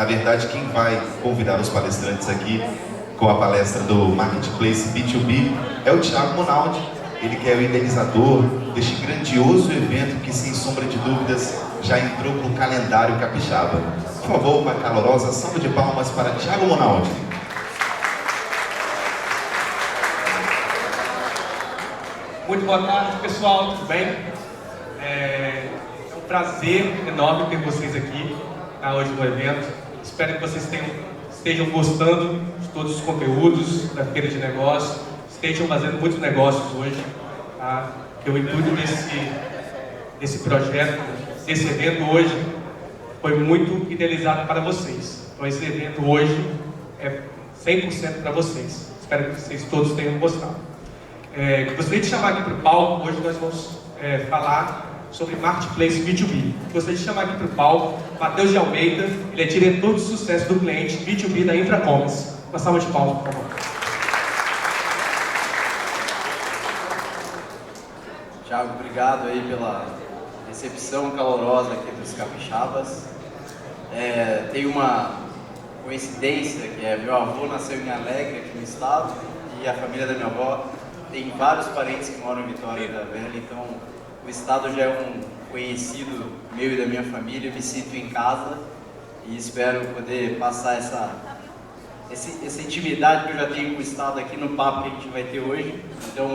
Na verdade, quem vai convidar os palestrantes aqui com a palestra do Marketplace B2B é o Thiago Monaldi. Ele que é o idealizador deste grandioso evento que, sem sombra de dúvidas, já entrou no calendário capixaba. Por favor, uma calorosa salva de palmas para Thiago Monaldi. Muito boa tarde, pessoal, tudo bem? É um prazer enorme ter vocês aqui hoje no evento. Espero que vocês estejam gostando de todos os conteúdos da Feira de Negócios, estejam fazendo muitos negócios hoje. Tá? O intuito desse projeto, desse evento hoje, foi muito idealizado para vocês. Então esse evento hoje é 100% para vocês. Espero que vocês todos tenham gostado. Gostaria de chamar aqui para o palco, hoje nós vamos falar sobre Marketplace B2B. Gostaria de chamar aqui para o palco Matheus de Almeida, ele é diretor de sucesso do cliente B2B da InfraCommerce. Uma salva de palmas, por favor. Thiago, obrigado aí pela recepção calorosa aqui dos capixabas. Tem uma coincidência que meu avô nasceu em Alegre, aqui no estado, e a família da minha avó tem vários parentes que moram em Vitória da Velha, então o estado já é um conhecido meu e da minha família. Eu me sinto em casa e espero poder passar essa intimidade que eu já tenho com o estado aqui no papo que a gente vai ter hoje. Então,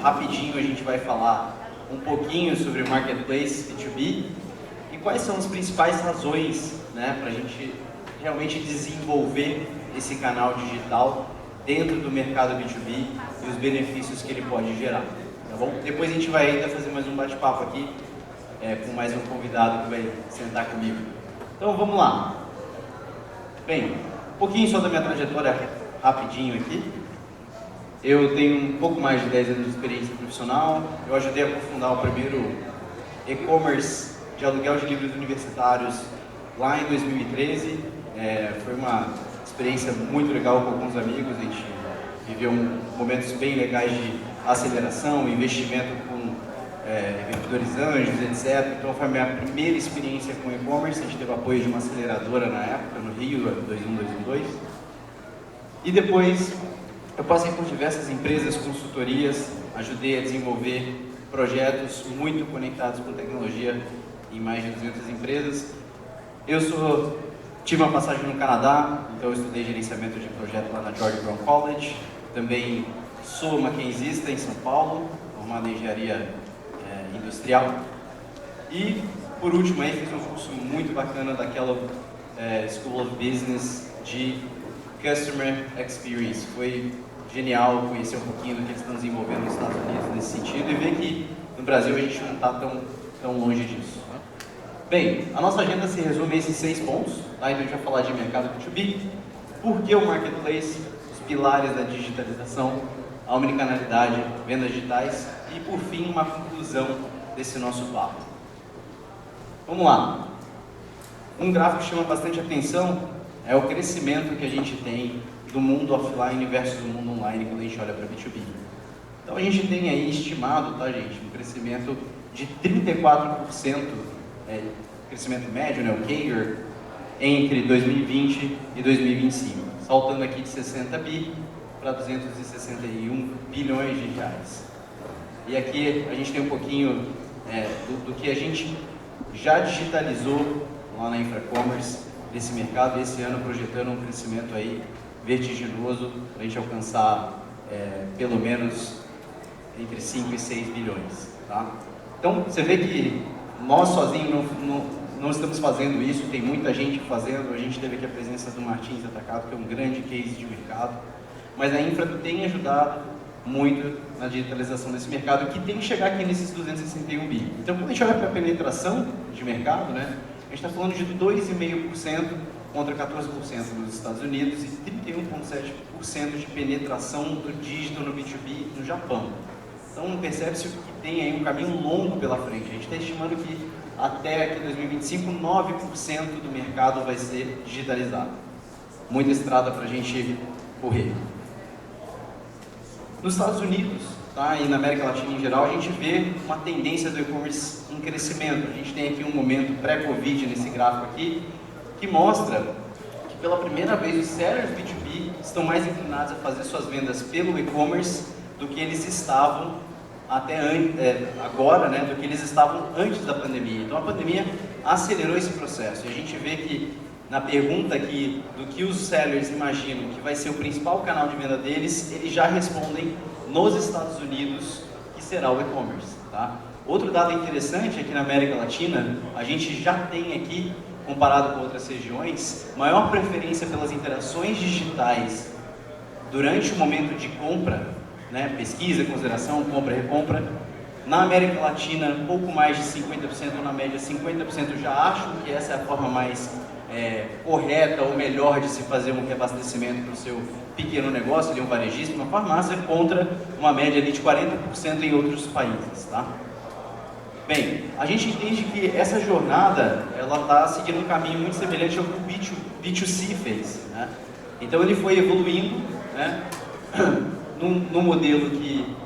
rapidinho a gente vai falar um pouquinho sobre o Marketplace B2B e quais são as principais razões, né, para a gente realmente desenvolver esse canal digital dentro do mercado B2B e os benefícios que ele pode gerar, tá bom? Depois a gente vai ainda fazer mais um bate-papo aqui com mais um convidado que vai sentar comigo. Então vamos lá. Bem, um pouquinho só da minha trajetória rapidinho aqui. Eu tenho um pouco mais de 10 anos de experiência profissional. Eu ajudei a fundar o primeiro e-commerce de aluguel de livros universitários lá em 2013. Foi uma experiência muito legal com alguns amigos. A gente viveu momentos bem legais de aceleração, investimento com investidores anjos, etc. Então foi a minha primeira experiência com e-commerce. A gente teve apoio de uma aceleradora na época, no Rio, 21212. E depois eu passei por diversas empresas, consultorias, ajudei a desenvolver projetos muito conectados com tecnologia em mais de 200 empresas. Tive uma passagem no Canadá, então eu estudei gerenciamento de projeto lá na George Brown College. Também sou maquinzista em São Paulo, formado em engenharia industrial. E, por último, aí fiz um curso muito bacana daquela School of Business de Customer Experience. Foi genial conhecer um pouquinho do que eles estão desenvolvendo nos Estados Unidos nesse sentido e ver que no Brasil a gente não está tão longe disso. Bem, a nossa agenda se resume a esses 6 pontos, tá? Então a gente vai falar de mercado B2B, por que o Marketplace, os pilares da digitalização, a omnicanalidade, vendas digitais e, por fim, uma conclusão desse nosso papo. Vamos lá. Um gráfico que chama bastante atenção é o crescimento que a gente tem do mundo offline versus o mundo online quando a gente olha para B2B. Então a gente tem aí estimado, tá, gente, um crescimento de 34%, crescimento médio, né, o CAGR, entre 2020 e 2025, saltando aqui de 60 bi para 261 bilhões de reais. E aqui a gente tem um pouquinho do que a gente já digitalizou lá na InfraCommerce, desse mercado, e esse ano projetando um crescimento aí vertiginoso para a gente alcançar pelo menos entre 5 e 6 bilhões. Tá? Então, você vê que nós sozinhos não estamos fazendo isso, tem muita gente fazendo. A gente teve aqui a presença do Martins Atacado, que é um grande case de mercado, mas a Infra tem ajudado muito na digitalização desse mercado, que tem que chegar aqui nesses 261 bi. Então, quando a gente olha para a penetração de mercado, né, a gente está falando de 2,5% contra 14% nos Estados Unidos e 31,7% de penetração do digital no B2B no Japão. Então, percebe-se que tem aí um caminho longo pela frente. A gente está estimando que até aqui 2025, 9% do mercado vai ser digitalizado. Muita estrada para a gente correr. Nos Estados Unidos, tá, e na América Latina em geral, a gente vê uma tendência do e-commerce em crescimento. A gente tem aqui um momento pré-Covid nesse gráfico aqui, que mostra que pela primeira vez os sellers B2B estão mais inclinados a fazer suas vendas pelo e-commerce do que eles estavam agora, né, do que eles estavam antes da pandemia. Então a pandemia acelerou esse processo e a gente vê que na pergunta aqui do que os sellers imaginam que vai ser o principal canal de venda deles, eles já respondem nos Estados Unidos que será o e-commerce, tá? Outro dado interessante é que na América Latina a gente já tem aqui, comparado com outras regiões, maior preferência pelas interações digitais durante o momento de compra, né, pesquisa, consideração, compra e recompra. Na América Latina, um pouco mais de 50%, ou na média 50% já acham que essa é a forma mais correta ou melhor de se fazer um reabastecimento para o seu pequeno negócio, ali um varejista, uma farmácia, contra uma média ali de 40% em outros países, tá? Bem, a gente entende que essa jornada, ela está seguindo um caminho muito semelhante ao que o B2C fez, né? Então ele foi evoluindo, né, num modelo que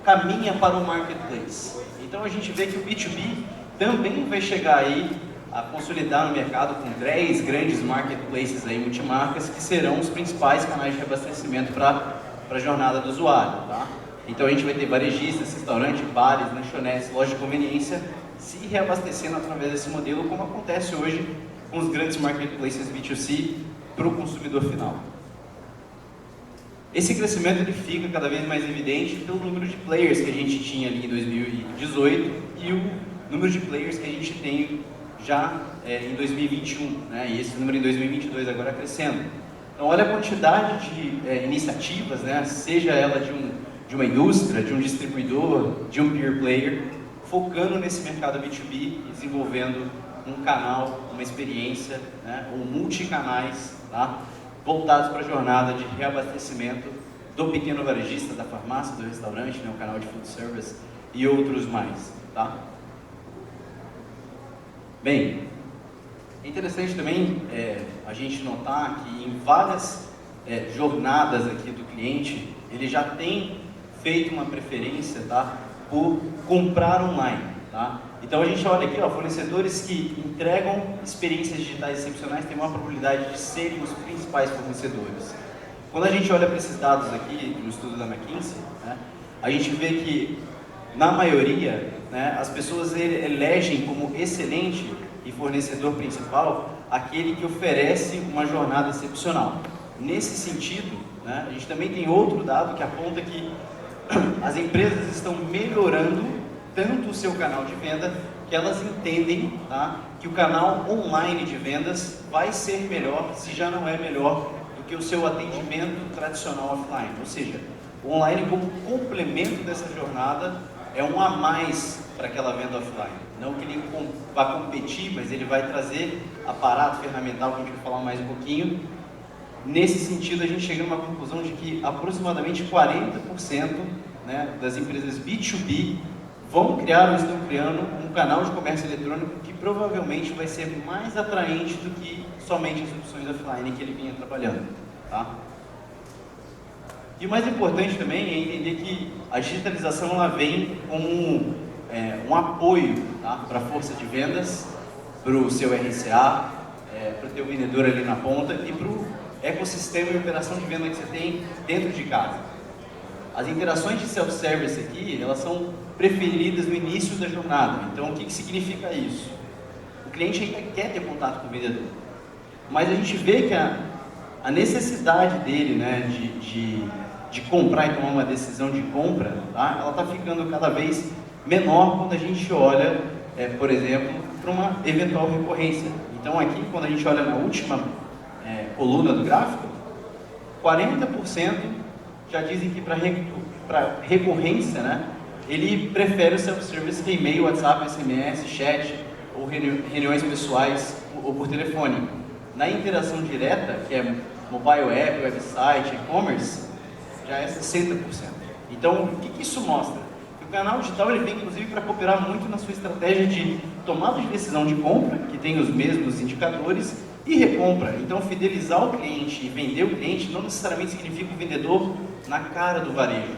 caminha para o marketplace. Então a gente vê que o B2B também vai chegar aí a consolidar no mercado com 10 grandes marketplaces aí, multimarcas, que serão os principais canais de reabastecimento para a jornada do usuário, tá? Então a gente vai ter varejistas, restaurantes, bares, lanchonetes, lojas de conveniência se reabastecendo através desse modelo, como acontece hoje com os grandes marketplaces B2C para o consumidor final. Esse crescimento ele fica cada vez mais evidente pelo número de players que a gente tinha ali em 2018 e o número de players que a gente tem já em 2021, né? E esse número em 2022 agora crescendo. Então olha a quantidade de iniciativas, né? Seja ela de uma indústria, de um distribuidor, de um peer player, focando nesse mercado B2B e desenvolvendo um canal, uma experiência, né? Ou multicanais, tá? Voltados para a jornada de reabastecimento do pequeno varejista, da farmácia, do restaurante, né? O canal de food service e outros mais, tá? Bem, é interessante também a gente notar que em várias jornadas aqui do cliente, ele já tem feito uma preferência, tá, por comprar online, tá? Então a gente olha aqui, ó, fornecedores que entregam experiências digitais excepcionais têm uma probabilidade de serem os principais fornecedores. Quando a gente olha para esses dados aqui, no estudo da McKinsey, né, a gente vê que, na maioria, né, as pessoas elegem como excelente e fornecedor principal aquele que oferece uma jornada excepcional. Nesse sentido, né, a gente também tem outro dado que aponta que as empresas estão melhorando tanto o seu canal de venda que elas entendem, tá, que o canal online de vendas vai ser melhor, se já não é melhor, do que o seu atendimento tradicional offline. Ou seja, o online como complemento dessa jornada é um a mais para aquela venda offline. Não que ele vá competir, mas ele vai trazer aparato ferramental, que a gente vai falar mais um pouquinho. Nesse sentido, a gente chega numa conclusão de que aproximadamente 40%, né, das empresas B2B vão criar ou estão criando um canal de comércio eletrônico que provavelmente vai ser mais atraente do que somente as opções offline que ele vinha trabalhando, tá? E o mais importante também é entender que a digitalização ela vem como um apoio, tá, para a força de vendas, para o seu RCA, para o teu vendedor ali na ponta e para o ecossistema e operação de venda que você tem dentro de casa. As interações de self-service aqui, elas são preferidas no início da jornada. Então, o que significa isso? O cliente ainda quer ter contato com o vendedor, mas a gente vê que a necessidade dele, né, de comprar e tomar uma decisão de compra, tá, ela está ficando cada vez menor quando a gente olha, por exemplo, para uma eventual recorrência. Então, aqui, quando a gente olha na última coluna do gráfico, 40% já dizem que para recorrência, né, ele prefere o self-service que e-mail, WhatsApp, SMS, chat ou reuniões pessoais ou por telefone. Na interação direta, que é mobile app, website, e-commerce, já é 60%. Então, o que isso mostra? Que o canal digital ele vem, inclusive, para cooperar muito na sua estratégia de tomada de decisão de compra, que tem os mesmos indicadores, e recompra. Então, fidelizar o cliente e vender o cliente não necessariamente significa o vendedor na cara do varejo.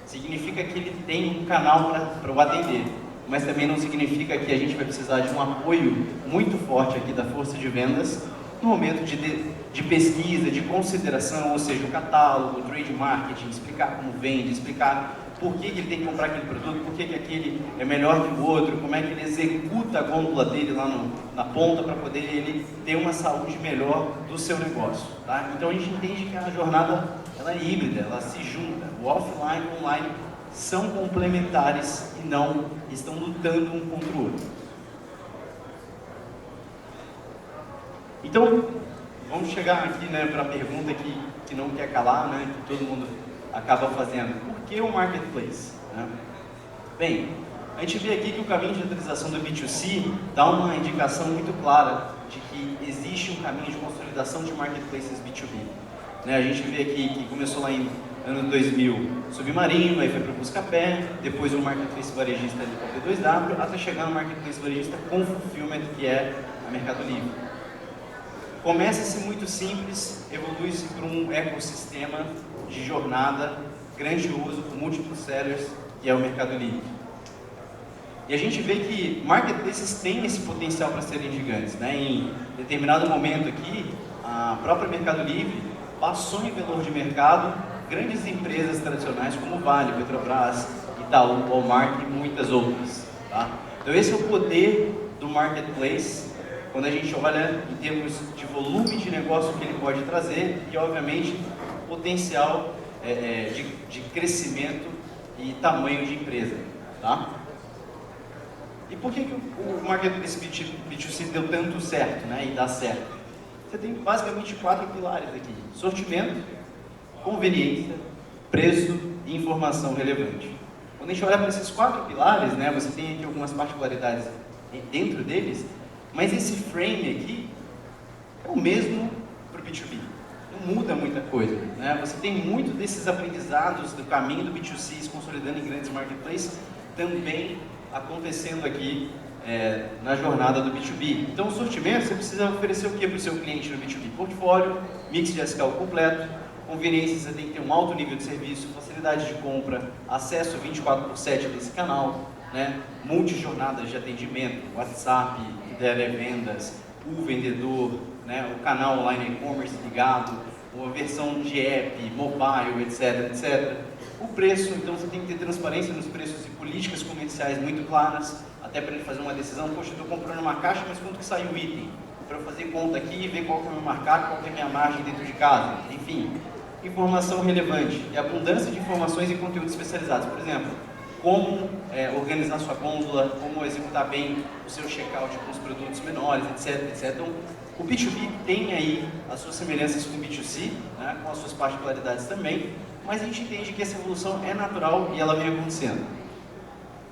Significa que ele tem um canal para o atender. Mas também não significa que a gente vai precisar de um apoio muito forte aqui da força de vendas no momento de pesquisa, de consideração, ou seja, o catálogo, o trade marketing, explicar como vende, explicar por que ele tem que comprar aquele produto, por que aquele é melhor que o outro, como é que ele executa a gôndola dele lá na ponta para poder ele ter uma saúde melhor do seu negócio. Tá? Então a gente entende que a jornada ela é híbrida, ela se junta. O offline e o online são complementares e não estão lutando um contra o outro. Então, vamos chegar aqui, né, para a pergunta que não quer calar, né, que todo mundo acaba fazendo. Por que o Marketplace? Né? Bem, a gente vê aqui que o caminho de atualização do B2C dá uma indicação muito clara de que existe um caminho de consolidação de marketplaces B2B. Né, a gente vê aqui que começou lá em ano 2000 Submarino, aí foi para o Buscapé, depois o Marketplace varejista de P2W, até chegar no Marketplace varejista com Fulfillment, que é a Mercado Livre. Começa-se muito simples, evolui-se para um ecossistema de jornada grandioso, com múltiplos sellers, que é o Mercado Livre. E a gente vê que marketplaces têm esse potencial para serem gigantes. Né? Em determinado momento aqui, a própria Mercado Livre passou em valor de mercado grandes empresas tradicionais como Vale, Petrobras, Itaú, Walmart e muitas outras. Tá? Então esse é o poder do marketplace, quando a gente olha em termos de volume de negócio que ele pode trazer e, obviamente, potencial de crescimento e tamanho de empresa. Tá? E por que o Marketplace B2C deu tanto certo, né, e dá certo? Você tem basicamente 4 pilares aqui: sortimento, conveniência, preço e informação relevante. Quando a gente olha para esses 4 pilares, né, você tem aqui algumas particularidades dentro deles, mas esse frame aqui é o mesmo para o B2B. Não muda muita coisa. Né? Você tem muito desses aprendizados do caminho do B2C se consolidando em grandes marketplaces também acontecendo aqui na jornada do B2B. Então, o sortimento, você precisa oferecer o que para o seu cliente no B2B? Portfólio, mix de SKU completo, conveniência, você tem que ter um alto nível de serviço, facilidade de compra, acesso 24/7 desse canal, né? Multijornadas de atendimento, WhatsApp, televendas, o vendedor, né? O canal online e-commerce ligado, uma versão de app, mobile, etc, etc. O preço, então você tem que ter transparência nos preços e políticas comerciais muito claras, até para ele fazer uma decisão: poxa, eu estou comprando uma caixa, mas quanto que sai o item? Para eu fazer conta aqui e ver qual que é o meu mercado, qual que é a minha margem dentro de casa. Enfim, informação relevante e abundância de informações e conteúdos especializados. Por exemplo, como organizar sua gôndola, como executar bem o seu checkout com os produtos menores, etc, etc. Então, o B2B tem aí as suas semelhanças com o B2C, né, com as suas particularidades também, mas a gente entende que essa evolução é natural e ela vem acontecendo.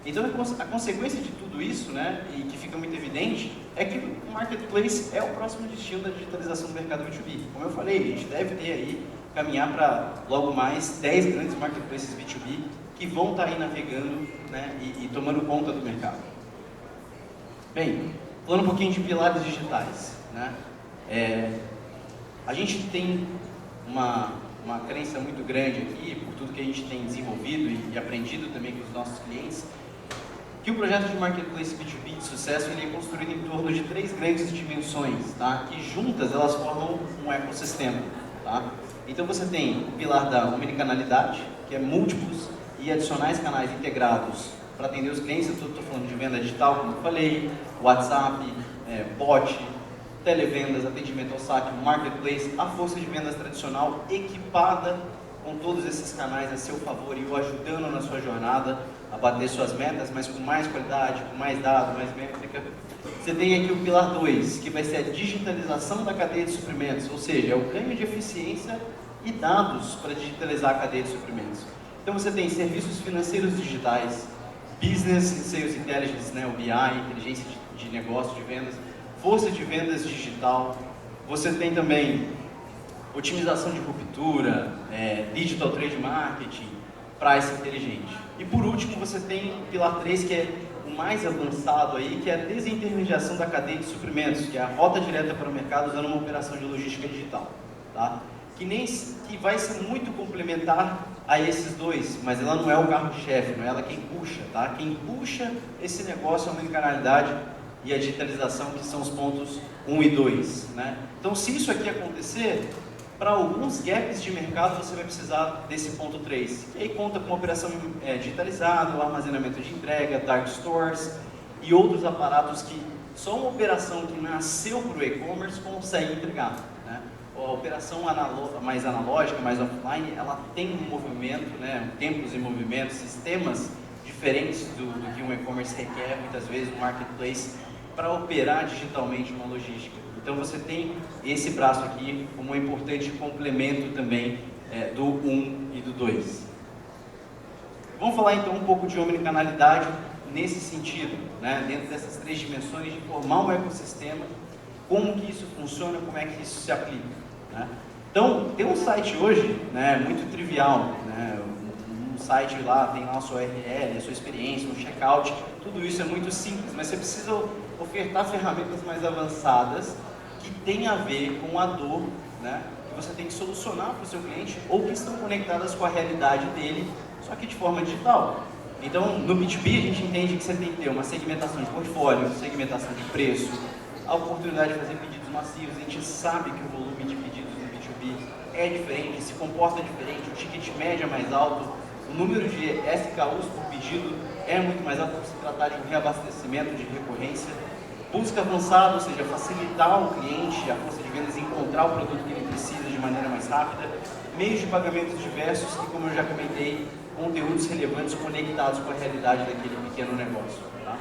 Então, a consequência de tudo isso, né, e que fica muito evidente, é que o Marketplace é o próximo destino da digitalização do mercado B2B. Como eu falei, a gente deve ter aí, caminhar para logo mais 10 grandes Marketplaces B2B que vão estar aí navegando, né, e tomando conta do mercado. Bem, falando um pouquinho de pilares digitais, né, a gente tem uma crença muito grande aqui, por tudo que a gente tem desenvolvido e aprendido também com os nossos clientes, que o projeto de Marketplace B2B de sucesso ele é construído em torno de 3 grandes dimensões, tá? Que juntas elas formam um ecossistema. Tá? Então você tem o pilar da omnicanalidade, que é múltiplos e adicionais canais integrados para atender os clientes. Eu estou falando de venda digital, como eu falei, WhatsApp, bot, televendas, atendimento ao saque, Marketplace, a força de vendas tradicional equipada com todos esses canais a seu favor e o ajudando na sua jornada a bater suas metas, mas com mais qualidade, com mais dados, mais métrica. Você tem aqui o pilar 2, que vai ser a digitalização da cadeia de suprimentos, ou seja, é o ganho de eficiência e dados para digitalizar a cadeia de suprimentos. Então você tem serviços financeiros digitais, Business Sales Intelligence, né, o BI, inteligência de negócio, de vendas, força de vendas digital. Você tem também otimização de ruptura, digital trade marketing, price inteligente. E por último você tem o pilar 3, que é o mais avançado aí, que é a desintermediação da cadeia de suprimentos, que é a rota direta para o mercado usando uma operação de logística digital. Tá? Que vai ser muito complementar a esses dois, mas ela não é o carro-chefe, não é ela quem puxa. Tá? Quem puxa esse negócio é uma omnicanalidade e a digitalização, que são os pontos 1 e 2. Né? Então, se isso aqui acontecer, para alguns gaps de mercado você vai precisar desse ponto 3. E aí conta com operação digitalizada, o armazenamento de entrega, dark stores e outros aparatos que só uma operação que nasceu para o e-commerce consegue entregar. Né? A operação mais analógica, mais offline, ela tem um movimento, né? Tempos em movimento, sistemas diferentes do que um e-commerce requer, muitas vezes, um marketplace, para operar digitalmente uma logística. Então você tem esse braço aqui como um importante complemento também do 1 e do 2. Vamos falar então um pouco de omnicanalidade nesse sentido, né? Dentro dessas 3 dimensões de formar um ecossistema, como que isso funciona, como é que isso se aplica. Né? Então, tem um site hoje, né, muito trivial, né? Um site lá, tem lá a sua URL, a sua experiência, um checkout, tudo isso é muito simples, mas você precisa ofertar ferramentas mais avançadas que tem a ver com a dor, né, que você tem que solucionar para o seu cliente ou que estão conectadas com a realidade dele, só que de forma digital. Então, no B2B, a gente entende que você tem que ter uma segmentação de portfólio, segmentação de preço, a oportunidade de fazer pedidos massivos. A gente sabe que o volume de pedidos no B2B é diferente, se comporta diferente, o ticket médio é mais alto, o número de SKUs por pedido é muito mais alto por se tratar de um reabastecimento de recorrência. Busca avançada, ou seja, facilitar o cliente, a força de vendas, encontrar o produto que ele precisa de maneira mais rápida. Meios de pagamentos diversos e, como eu já comentei, conteúdos relevantes conectados com a realidade daquele pequeno negócio. Tá?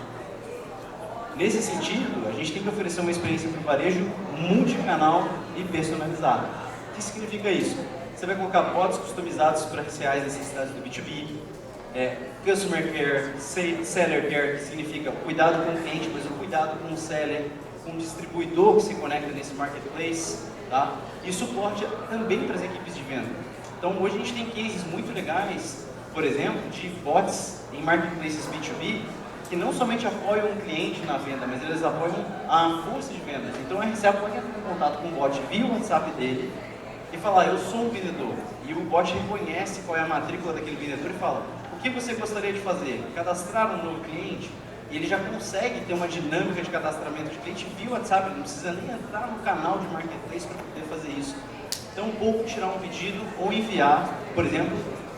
Nesse sentido, a gente tem que oferecer uma experiência para o varejo multicanal e personalizada. O que significa isso? Você vai colocar bots customizados para as reais necessidades do B2B, Customer Care, Seller Care, que significa cuidado com o cliente, mas o cuidado com o seller, com o distribuidor que se conecta nesse marketplace, tá? E suporte também para as equipes de venda. Então, hoje a gente tem cases muito legais, por exemplo, de bots em marketplaces B2B, que não somente apoiam o cliente na venda, mas eles apoiam a força de vendas. Então, a RCA pode entrar em contato com o bot via o WhatsApp dele e falar, eu sou um vendedor. E o bot reconhece qual é a matrícula daquele vendedor e fala, o que você gostaria de fazer? Cadastrar um novo cliente? E ele já consegue ter uma dinâmica de cadastramento de cliente via WhatsApp, ele não precisa nem entrar no canal de marketplace para poder fazer isso. Então, ou tirar um pedido ou enviar, por exemplo,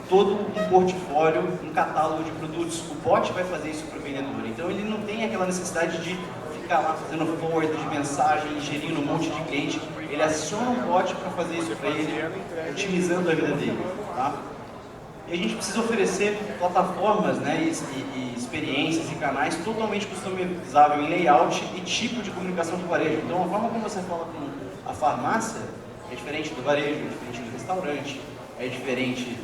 todo um portfólio, um catálogo de produtos. O bot vai fazer isso para o vendedor. Então, ele não tem aquela necessidade de ficar lá fazendo forward de mensagem, gerindo um monte de cliente. Ele aciona um bot para fazer isso para ele, otimizando a vida dele. Tá? E a gente precisa oferecer plataformas, né, e experiências e canais totalmente customizáveis em layout e tipo de comunicação com o varejo. Então, a forma como você fala com a farmácia é diferente do varejo, é diferente do restaurante, é diferente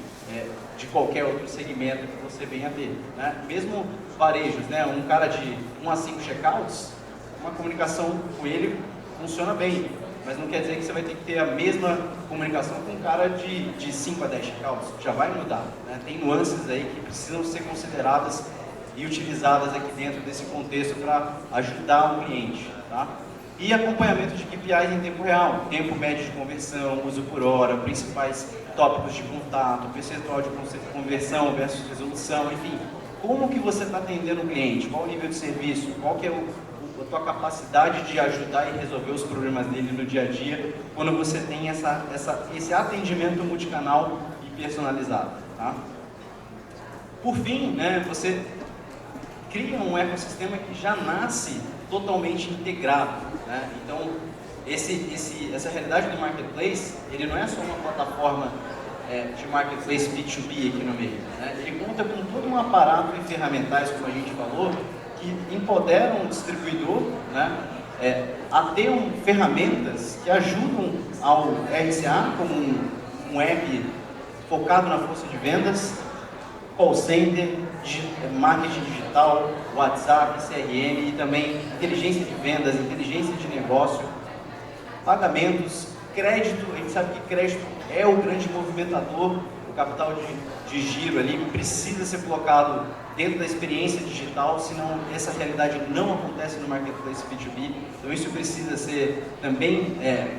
de qualquer outro segmento que você venha a ter. Né? Mesmo varejos, né, um cara de 1 a 5 checkouts, uma comunicação com ele funciona bem. Mas não quer dizer que você vai ter que ter a mesma comunicação com um cara de 5 a 10 checkouts. Já vai mudar. Né? Tem nuances aí que precisam ser consideradas e utilizadas aqui dentro desse contexto para ajudar o cliente. Tá? E acompanhamento de KPIs em tempo real. Tempo médio de conversão, uso por hora, principais tópicos de contato, percentual de conversão versus resolução, enfim. Como que você está atendendo o cliente? Qual o nível de serviço? Qual que é a tua capacidade de ajudar e resolver os problemas dele no dia a dia, quando você tem esse atendimento multicanal e personalizado. Tá? Por fim, né, você cria um ecossistema que já nasce totalmente integrado. Né? Então, essa realidade do marketplace, ele não é só uma plataforma de marketplace B2B aqui no meio. Né? Ele conta com todo um aparato e ferramentais, como a gente falou, que empoderam o distribuidor, né, a ter ferramentas que ajudam ao RCA, como um app focado na força de vendas, call center, marketing digital, WhatsApp, CRM e também inteligência de vendas, inteligência de negócio, pagamentos, crédito. A gente sabe que crédito é o grande movimentador, o capital de giro ali precisa ser colocado dentro da experiência digital, senão essa realidade não acontece no marketplace B2B. Então isso precisa ser também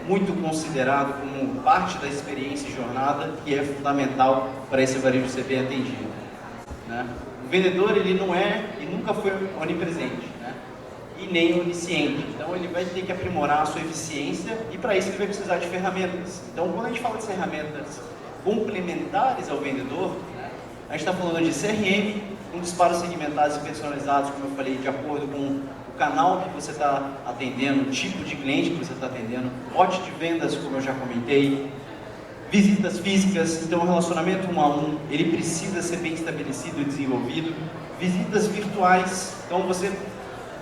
muito considerado como parte da experiência e jornada, que é fundamental para esse varejo ser bem atendido. Né? O vendedor, ele não é e nunca foi onipresente. Né? e nem onisciente. Então ele vai ter que aprimorar a sua eficiência e para isso ele vai precisar de ferramentas. Então quando a gente fala de ferramentas complementares ao vendedor, né, a gente está falando de CRM, com disparos segmentados e personalizados, como eu falei, de acordo com o canal que você está atendendo, o tipo de cliente que você está atendendo, bot de vendas, como eu já comentei, visitas físicas. Então o relacionamento 1 a 1, ele precisa ser bem estabelecido e desenvolvido. Visitas virtuais, então você...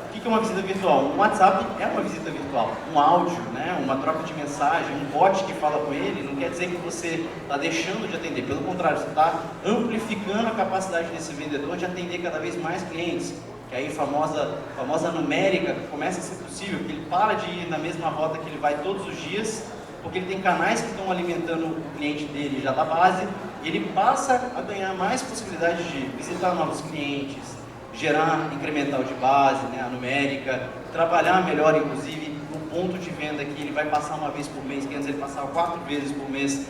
O que é uma visita virtual? Um WhatsApp é uma visita virtual, um áudio, né? Uma troca de mensagem, um bot que fala com ele, não quer dizer que você está deixando de atender, pelo contrário, você está amplificando a capacidade desse vendedor de atender cada vez mais clientes, que aí a famosa numérica começa a ser possível, que ele para de ir na mesma rota que ele vai todos os dias, porque ele tem canais que estão alimentando o cliente dele já da base, e ele passa a ganhar mais possibilidades de visitar novos clientes, gerar incremental de base, né, a numérica, trabalhar melhor, inclusive, o ponto de venda que ele vai passar uma vez por mês, que antes ele passava 4 vezes por mês,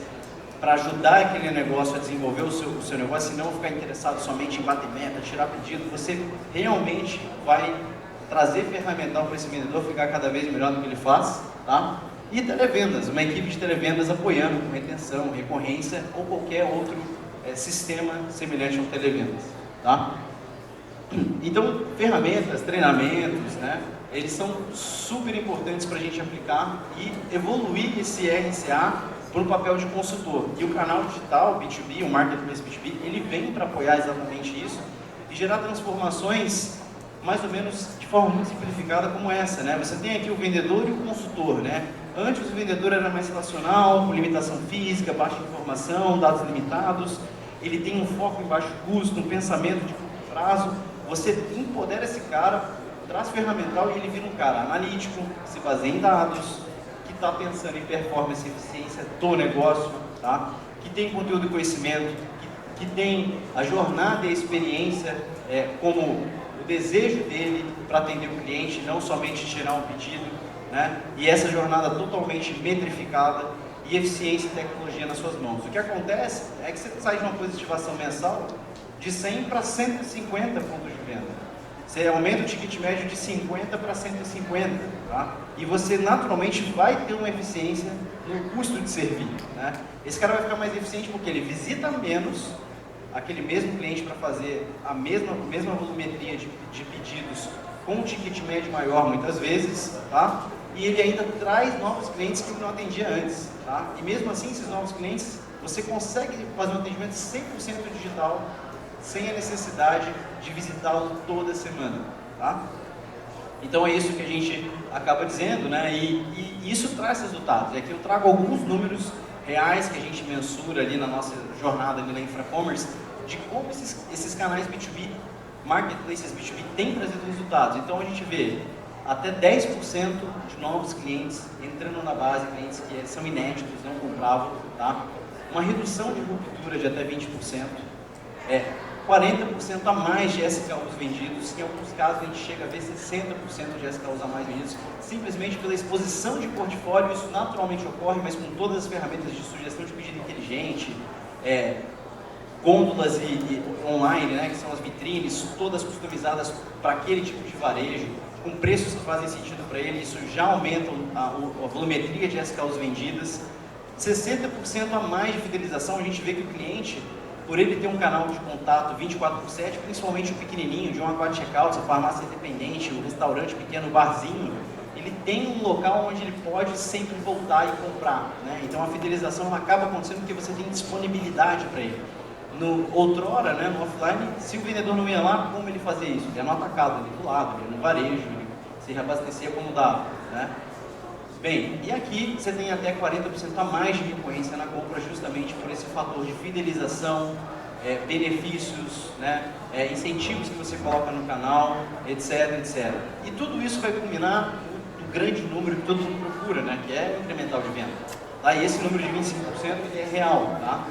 para ajudar aquele negócio a desenvolver o seu negócio, e não ficar interessado somente em bater meta, tirar pedido. Você realmente vai trazer ferramental para esse vendedor ficar cada vez melhor do que ele faz, tá? E televendas, uma equipe de televendas apoiando com retenção, recorrência ou qualquer outro sistema semelhante ao televendas, tá? Então, ferramentas, treinamentos, né, eles são super importantes para a gente aplicar e evoluir esse RCA para o papel de consultor. E o canal digital, B2B, o Marketplace B2B, ele vem para apoiar exatamente isso e gerar transformações mais ou menos de forma muito simplificada como essa, né? Você tem aqui o vendedor e o consultor, né? Antes o vendedor era mais relacional, com limitação física, baixa informação, dados limitados. Ele tem um foco em baixo custo, um pensamento de curto prazo. Você empodera esse cara, traz ferramental e ele vira um cara analítico, que se baseia em dados, que está pensando em performance e eficiência do negócio, tá? Que tem conteúdo e conhecimento, que tem a jornada e a experiência como o desejo dele para atender o cliente, não somente tirar um pedido, né? E essa jornada totalmente metrificada e eficiência e tecnologia nas suas mãos. O que acontece é que você sai de uma positivação mensal de 100 para 150 pontos de venda. Você aumenta o ticket médio de 50 para 150, tá? E você naturalmente vai ter uma eficiência no custo de servir, né? Esse cara vai ficar mais eficiente porque ele visita menos aquele mesmo cliente para fazer a mesma volumetria de pedidos com um ticket médio maior muitas vezes, tá? E ele ainda traz novos clientes que ele não atendia antes, tá? E mesmo assim, esses novos clientes, você consegue fazer um atendimento 100% digital, sem a necessidade de visitá-lo toda semana, tá? Então é isso que a gente acaba dizendo, né? E isso traz resultados. Aqui eu trago alguns números reais que a gente mensura ali na nossa jornada ali na Infracommerce, de como esses canais B2B, marketplaces B2B, têm trazido resultados. Então a gente vê até 10% de novos clientes entrando na base, clientes que são inéditos, não compravam, tá? Uma redução de ruptura de até 20%, 40% a mais de SKUs vendidos, em alguns casos a gente chega a ver 60% de SKUs a mais vendidos, simplesmente pela exposição de portfólio. Isso naturalmente ocorre, mas com todas as ferramentas de sugestão de pedido inteligente, gôndolas e online, né, que são as vitrines, todas customizadas para aquele tipo de varejo, com preços que fazem sentido para ele. Isso já aumenta a volumetria de SKUs vendidas. 60% a mais de fidelização. A gente vê que o cliente, por ele ter um canal de contato 24/7, principalmente o pequenininho, de um a 4 checkouts, a farmácia independente, o restaurante pequeno, o barzinho, ele tem um local onde ele pode sempre voltar e comprar, né? Então a fidelização ela acaba acontecendo porque você tem disponibilidade para ele. Outrora, né, no offline, se o vendedor não ia lá, como ele fazia isso? Ele ia no atacado, ali do lado, ele ia no varejo, ele se reabastecia como dava, né? Bem, e aqui você tem até 40% a mais de recorrência na compra, justamente por esse fator de fidelização, benefícios, né, incentivos que você coloca no canal, etc, etc. E tudo isso vai culminar no grande número que todo mundo procura, né, que é o incremental de venda. Tá? E esse número de 25% ele é real, tá?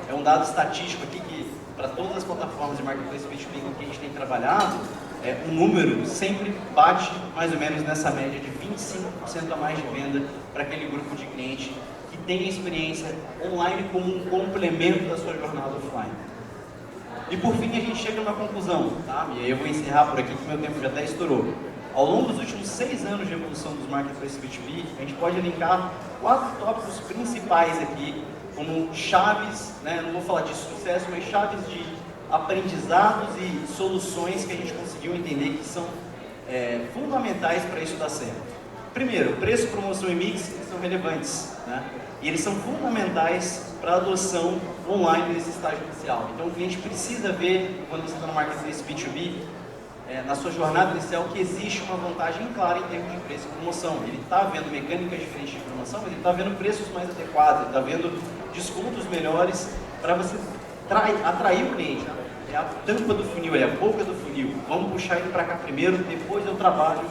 É um dado estatístico aqui que, para todas as plataformas de marketplace B2B que a gente tem trabalhado, o número sempre bate mais ou menos nessa média de 25% a mais de venda para aquele grupo de cliente que tem a experiência online como um complemento da sua jornada offline. E por fim a gente chega numa conclusão, tá? E aí eu vou encerrar por aqui que meu tempo já até estourou. Ao longo dos últimos 6 anos de evolução dos marketplaces B2B, a gente pode elencar 4 tópicos principais aqui, como chaves, né? Não vou falar de sucesso, mas chaves de aprendizados e soluções que a gente conseguiu entender que são fundamentais para isso dar certo. Primeiro, preço, promoção e mix são relevantes, né? E eles são fundamentais para a adoção online desse estágio inicial. Então o cliente precisa ver, quando você está no marketplace B2B, na sua jornada inicial, que existe uma vantagem clara em termos de preço e promoção. Ele está vendo mecânicas diferentes de promoção, mas ele está vendo preços mais adequados, ele está vendo descontos melhores para você atrair o cliente. É a tampa do funil, é a boca do funil. Vamos puxar ele para cá primeiro, depois eu trabalho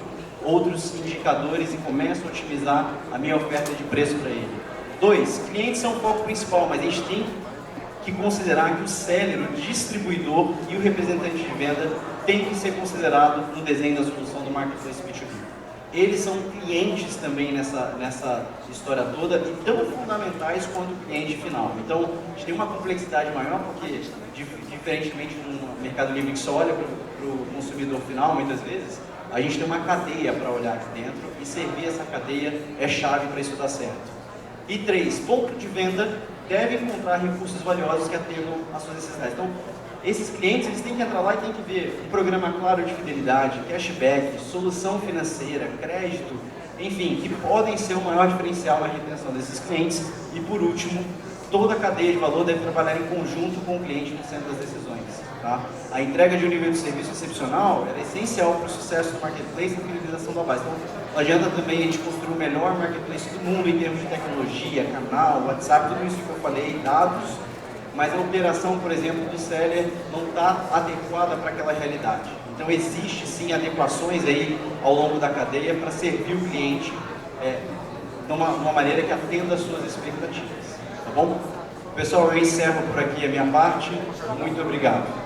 outros indicadores e começo a otimizar a minha oferta de preço para ele. 2, clientes são o foco principal, mas a gente tem que considerar que o seller, o distribuidor e o representante de venda tem que ser considerado no desenho da solução do marketplace B2B. Eles são clientes também nessa história toda e tão fundamentais quanto o cliente final. Então, a gente tem uma complexidade maior porque, diferentemente do Mercado Livre que só olha para o consumidor final, muitas vezes, a gente tem uma cadeia para olhar aqui dentro e servir essa cadeia é chave para isso dar certo. E 3, ponto de venda deve encontrar recursos valiosos que atendam às suas necessidades. Então, esses clientes eles têm que entrar lá e têm que ver um programa claro de fidelidade, cashback, solução financeira, crédito, enfim, que podem ser o maior diferencial na retenção desses clientes. E por último, toda a cadeia de valor deve trabalhar em conjunto com o cliente no centro das decisões. Tá? A entrega de um nível de serviço excepcional é essencial para o sucesso do marketplace e a fidelização da base. Então, não adianta também a gente construir o melhor marketplace do mundo em termos de tecnologia, canal, WhatsApp, tudo isso que eu falei, dados, mas a operação, por exemplo, do seller não está adequada para aquela realidade. Então, existe sim adequações aí ao longo da cadeia para servir o cliente de uma maneira que atenda às suas expectativas. Tá bom? Pessoal, eu encerro por aqui a minha parte. Muito obrigado.